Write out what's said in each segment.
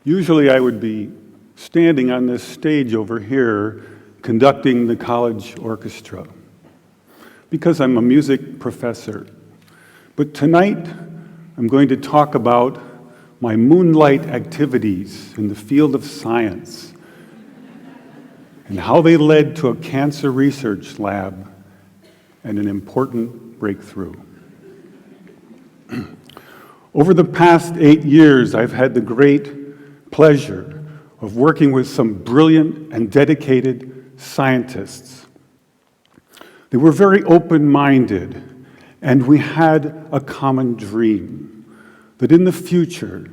Usually I would be standing on this stage over here conducting the college orchestra because I'm a music professor. But tonight I'm going to talk about my moonlight activities in the field of science and how they led to a cancer research lab and an important breakthrough. Over the past 8 years, I've had the great pleasure of working with some brilliant and dedicated scientists. They were very open-minded, and we had a common dream that in the future,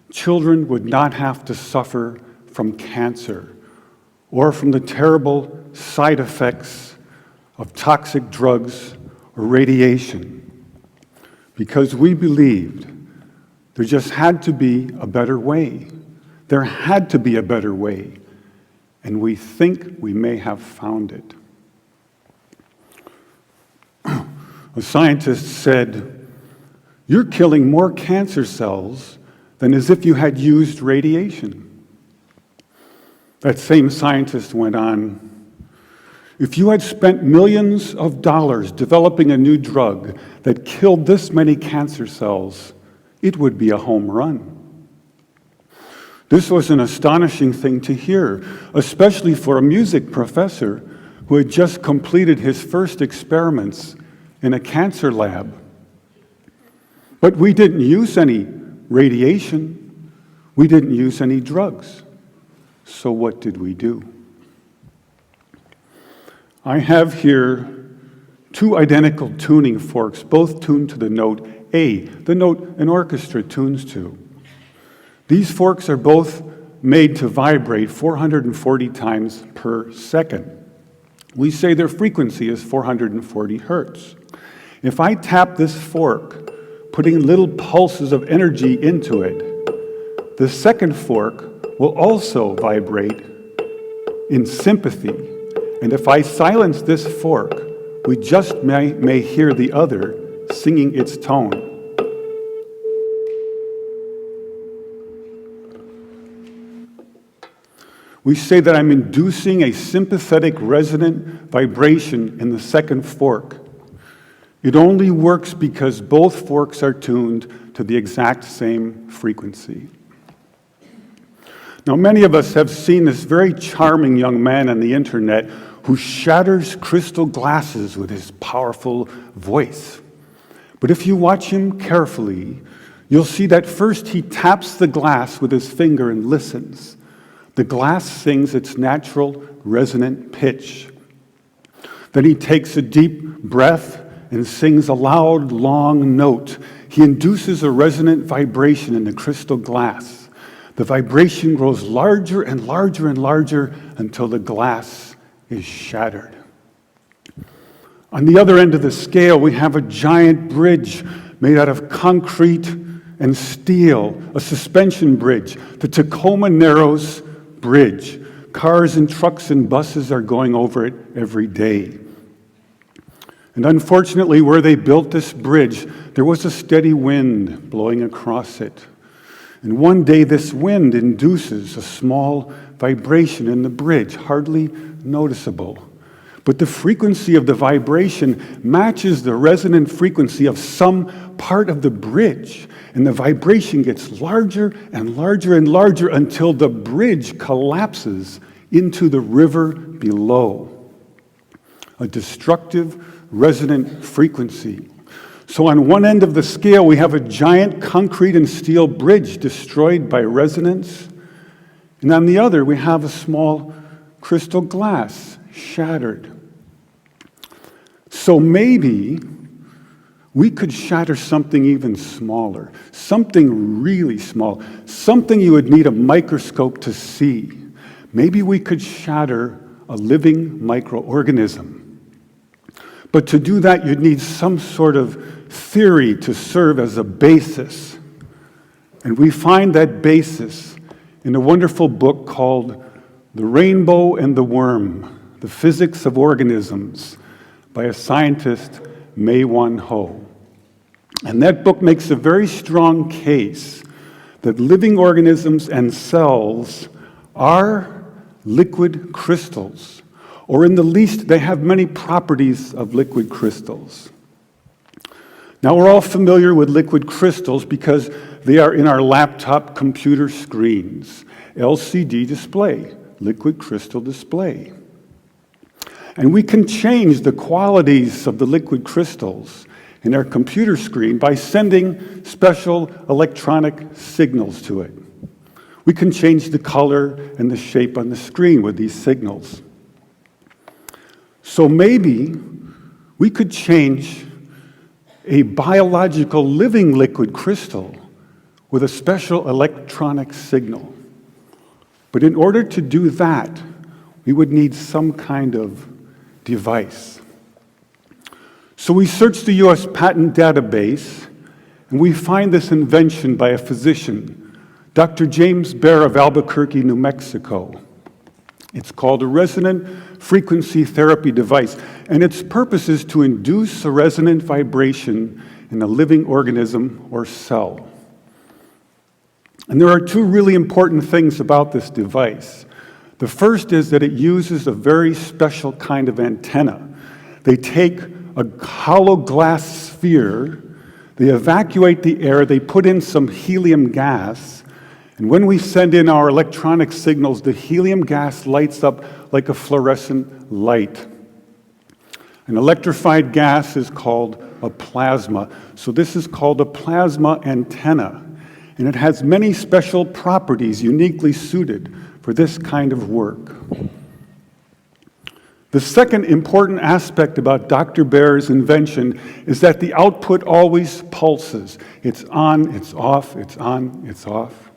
children would not have to suffer from cancer or from the terrible side effects of toxic drugs or radiation, because we believed there just had to be a better way. There had to be a better way, and we think we may have found it. A scientist said, "You're killing more cancer cells than as if you had used radiation." That same scientist went on, "If you had spent millions of dollars developing a new drug that killed this many cancer cells, it would be a home run." This was an astonishing thing to hear, especially for a music professor who had just completed his first experiments in a cancer lab. But we didn't use any radiation. We didn't use any drugs. So what did we do? I have here two identical tuning forks, both tuned to the note A, the note an orchestra tunes to. These forks are both made to vibrate 440 times per second. We say their frequency is 440 hertz. If I tap this fork, putting little pulses of energy into it, the second fork will also vibrate in sympathy. And if I silence this fork, we just may hear the other singing its tone. We say that I'm inducing a sympathetic resonant vibration in the second fork. It only works because both forks are tuned to the exact same frequency. Now, many of us have seen this very charming young man on the internet who shatters crystal glasses with his powerful voice. But if you watch him carefully, you'll see that first he taps the glass with his finger and listens. The glass sings its natural resonant pitch. Then he takes a deep breath and sings a loud, long note. He induces a resonant vibration in the crystal glass. The vibration grows larger and larger and larger until the glass is shattered. On the other end of the scale, we have a giant bridge made out of concrete and steel, a suspension bridge, the Tacoma Narrows Bridge. Cars and trucks and buses are going over it every day. And unfortunately, where they built this bridge, there was a steady wind blowing across it. And one day, this wind induces a small vibration in the bridge, hardly noticeable. But the frequency of the vibration matches the resonant frequency of some part of the bridge. And the vibration gets larger and larger and larger until the bridge collapses into the river below. A destructive resonant frequency. So on one end of the scale, we have a giant concrete and steel bridge destroyed by resonance. And on the other, we have a small crystal glass shattered. So maybe we could shatter something even smaller, something really small, something you would need a microscope to see. Maybe we could shatter a living microorganism. But to do that, you'd need some sort of theory to serve as a basis. And we find that basis in a wonderful book called The Rainbow and the Worm, The Physics of Organisms, by a scientist, May Wan Ho. And that book makes a very strong case that living organisms and cells are liquid crystals, or in the least, they have many properties of liquid crystals. Now, we're all familiar with liquid crystals because they are in our laptop computer screens. LCD display, liquid crystal display. And we can change the qualities of the liquid crystals in our computer screen by sending special electronic signals to it. We can change the color and the shape on the screen with these signals. So maybe we could change a biological living liquid crystal with a special electronic signal. But in order to do that, we would need some kind of device. So we search the US patent database, and we find this invention by a physician, Dr. James Baer of Albuquerque, New Mexico. It's called a resonant frequency therapy device, and its purpose is to induce a resonant vibration in a living organism or cell. And there are two really important things about this device. The first is that it uses a very special kind of antenna. They take a hollow glass sphere, they evacuate the air, they put in some helium gas, and when we send in our electronic signals, the helium gas lights up like a fluorescent light. An electrified gas is called a plasma. So this is called a plasma antenna, and it has many special properties uniquely suited for this kind of work. The second important aspect about Dr. Baer's invention is that the output always pulses. It's on, it's off, it's on, it's off.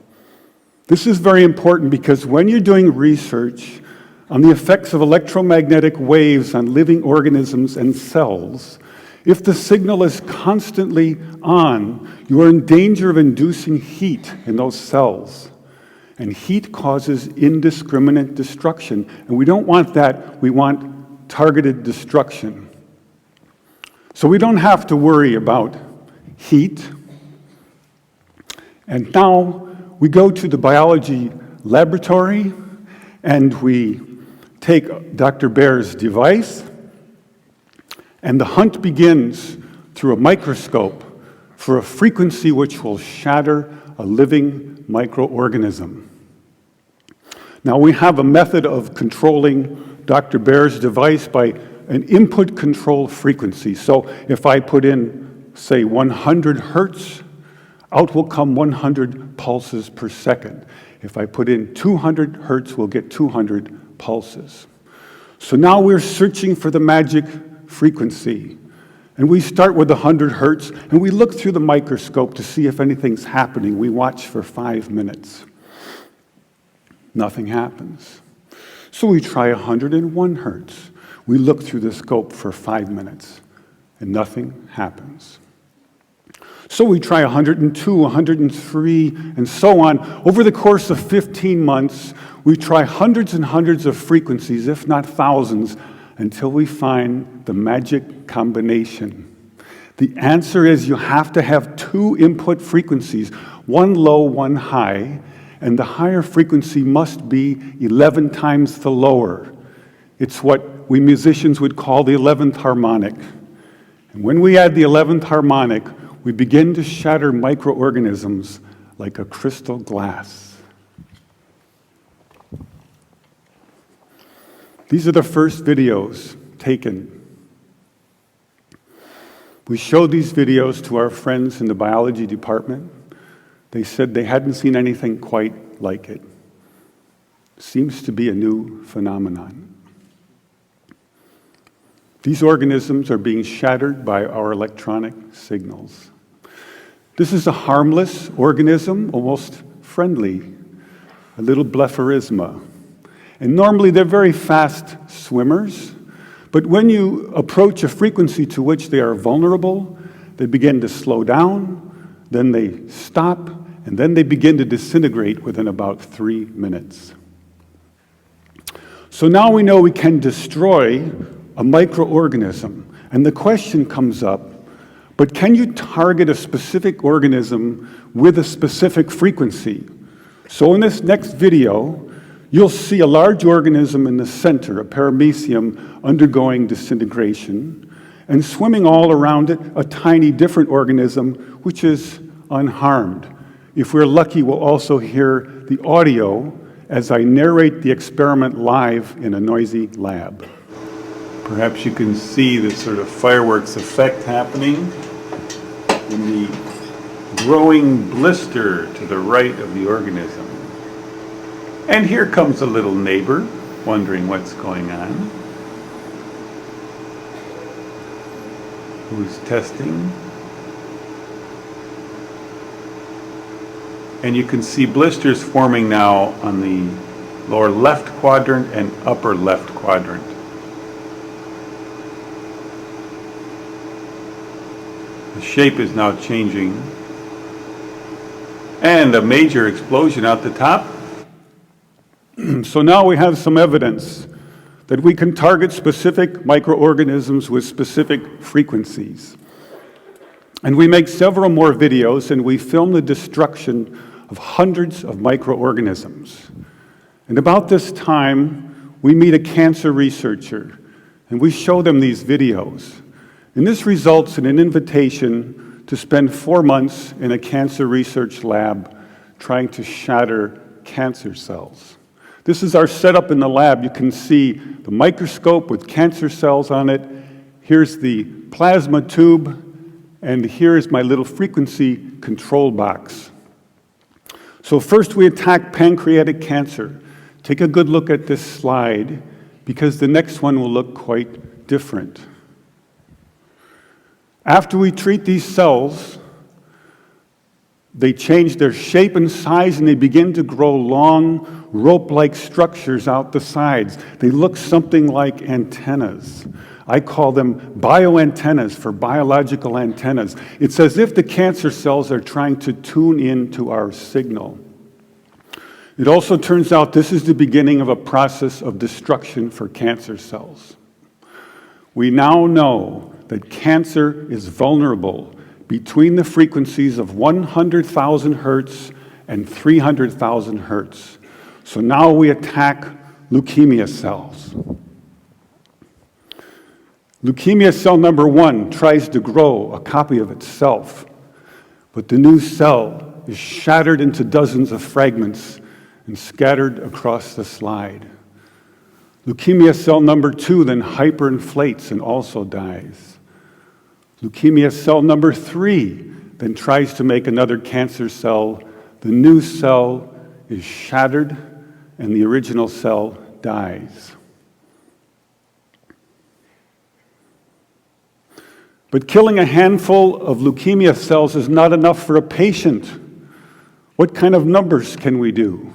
This is very important because when you're doing research on the effects of electromagnetic waves on living organisms and cells, if the signal is constantly on, you are in danger of inducing heat in those cells. And heat causes indiscriminate destruction. And we don't want that. We want targeted destruction. So we don't have to worry about heat. And now we go to the biology laboratory and we take Dr. Baer's device, and the hunt begins through a microscope for a frequency which will shatter a living microorganism. Now we have a method of controlling Dr. Baer's device by an input control frequency. So if I put in, say, 100 hertz, out will come 100 pulses per second. If I put in 200 hertz, we'll get 200 pulses. So now we're searching for the magic frequency. And we start with 100 hertz, and we look through the microscope to see if anything's happening. We watch for 5 minutes. Nothing happens. So we try 101 hertz. We look through the scope for 5 minutes, and nothing happens. So we try 102, 103, and so on. Over the course of 15 months, we try hundreds and hundreds of frequencies, if not thousands, until we find the magic combination. The answer is you have to have two input frequencies, one low, one high, and the higher frequency must be 11 times the lower. It's what we musicians would call the 11th harmonic. And when we add the 11th harmonic, we begin to shatter microorganisms like a crystal glass. These are the first videos taken. We showed these videos to our friends in the biology department. They said they hadn't seen anything quite like it. Seems to be a new phenomenon. These organisms are being shattered by our electronic signals. This is a harmless organism, almost friendly, a little blepharisma. And normally they're very fast swimmers, but when you approach a frequency to which they are vulnerable, they begin to slow down, then they stop, and then they begin to disintegrate within about 3 minutes. So now we know we can destroy a microorganism, and the question comes up, But can you target a specific organism with a specific frequency? So in this next video, you'll see a large organism in the center, a paramecium, undergoing disintegration, and swimming all around it, a tiny different organism, which is unharmed. If we're lucky, we'll also hear the audio as I narrate the experiment live in a noisy lab. Perhaps you can see this sort of fireworks effect happening in the growing blister to the right of the organism. And here comes a little neighbor wondering what's going on, who's testing. And you can see blisters forming now on the lower left quadrant and upper left quadrant. The shape is now changing. And a major explosion out the top. So now we have some evidence that we can target specific microorganisms with specific frequencies. And we make several more videos, and we film the destruction of hundreds of microorganisms. And about this time, we meet a cancer researcher, and we show them these videos. And this results in an invitation to spend 4 months in a cancer research lab trying to shatter cancer cells. This is our setup in the lab. You can see the microscope with cancer cells on it. Here's the plasma tube, and here's my little frequency control box. So first we attack pancreatic cancer. Take a good look at this slide, because the next one will look quite different. After we treat these cells, they change their shape and size, and they begin to grow long, rope-like structures out the sides. They look something like antennas. I call them bioantennas for biological antennas. It's as if the cancer cells are trying to tune in to our signal. It also turns out this is the beginning of a process of destruction for cancer cells. We now know that cancer is vulnerable between the frequencies of 100,000 hertz and 300,000 hertz. So now we attack leukemia cells. Leukemia cell number 1 tries to grow a copy of itself, but the new cell is shattered into dozens of fragments and scattered across the slide. Leukemia cell number 2 then hyperinflates and also dies. Leukemia cell number 3 then tries to make another cancer cell. The new cell is shattered and the original cell dies. But killing a handful of leukemia cells is not enough for a patient. What kind of numbers can we do?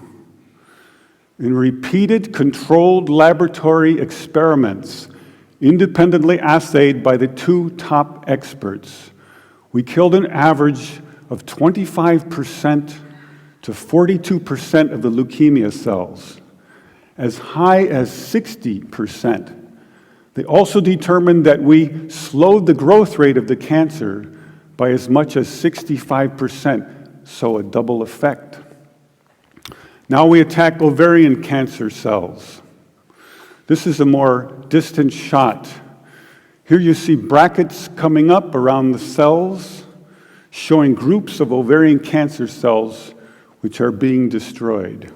In repeated controlled laboratory experiments, independently assayed by the 2 top experts, we killed an average of 25% to 42% of the leukemia cells, as high as 60%. They also determined that we slowed the growth rate of the cancer by as much as 65%, so a double effect. Now we attack ovarian cancer cells. This is a more distant shot. Here you see brackets coming up around the cells, showing groups of ovarian cancer cells which are being destroyed.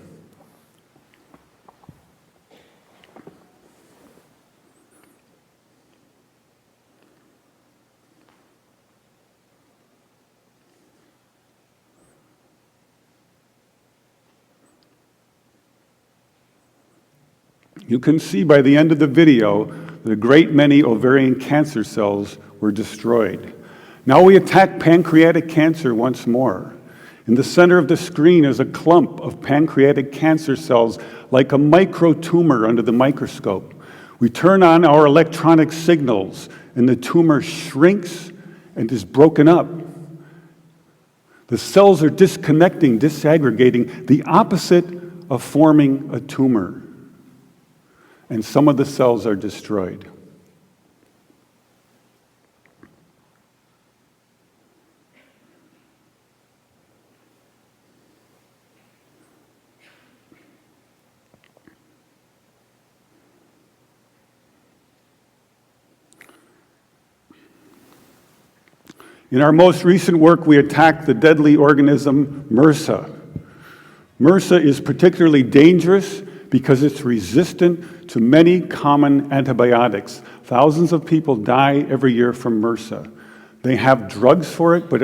You can see by the end of the video that a great many ovarian cancer cells were destroyed. Now we attack pancreatic cancer once more. In the center of the screen is a clump of pancreatic cancer cells, like a microtumor under the microscope. We turn on our electronic signals, and the tumor shrinks and is broken up. The cells are disconnecting, disaggregating, the opposite of forming a tumor. And some of the cells are destroyed. In our most recent work, we attacked the deadly organism MRSA. MRSA is particularly dangerous because it's resistant to many common antibiotics. Thousands of people die every year from MRSA. They have drugs for it, but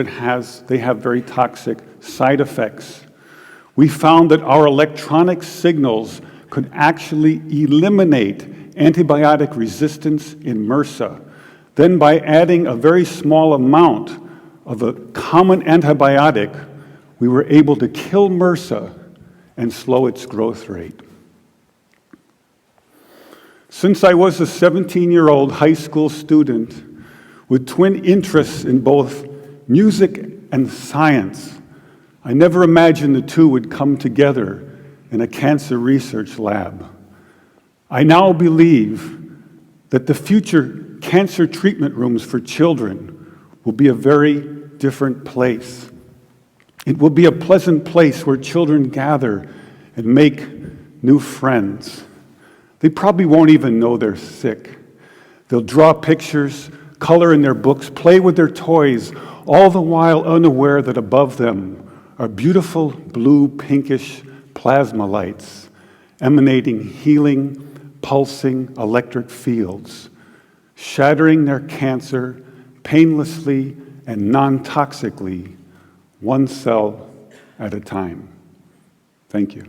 they have very toxic side effects. We found that our electronic signals could actually eliminate antibiotic resistance in MRSA. Then by adding a very small amount of a common antibiotic, we were able to kill MRSA and slow its growth rate. Since I was a 17-year-old high school student with twin interests in both music and science, I never imagined the two would come together in a cancer research lab. I now believe that the future cancer treatment rooms for children will be a very different place. It will be a pleasant place where children gather and make new friends. They probably won't even know they're sick. They'll draw pictures, color in their books, play with their toys, all the while unaware that above them are beautiful blue, pinkish plasma lights emanating healing, pulsing electric fields, shattering their cancer painlessly and non-toxically, one cell at a time. Thank you.